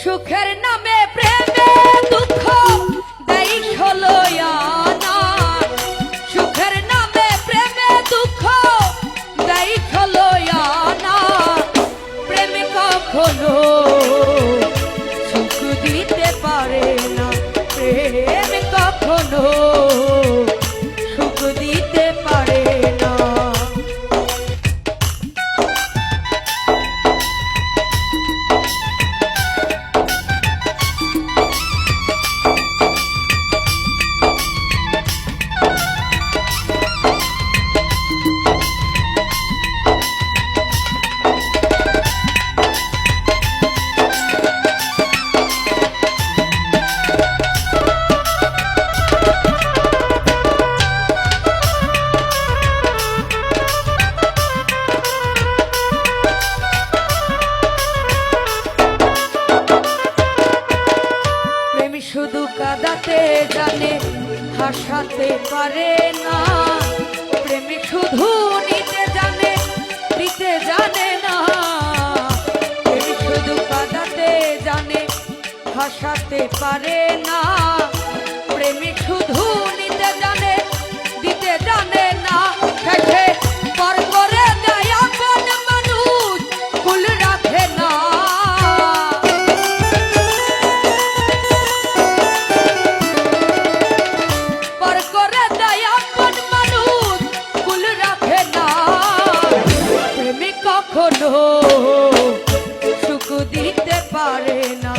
সুখের নামে প্রেমে দুঃখ দেই ষোলোয়ানা, সুখের নামে প্রেমে দুঃখ দেই ষোলোয়ানা। প্রেম কখনো সুখ দিতে পারে না, প্রেম কখনো সুখ দিতে পারে না। শুধু কাঁদাতে জানে, হাসাতে পারে না। প্রেমিক শুধু নিতে জানে, দিতে জানে না। প্রেমিক শুধু কাঁদাতে জানে, হাসাতে পারে না। প্রেমিক শুধু নিতে জানে, দিতে জানে না। শেষে পর করে দেয় আপন মানুষ, কুল রাখে না। কখনো সুখ দিতে পারে না।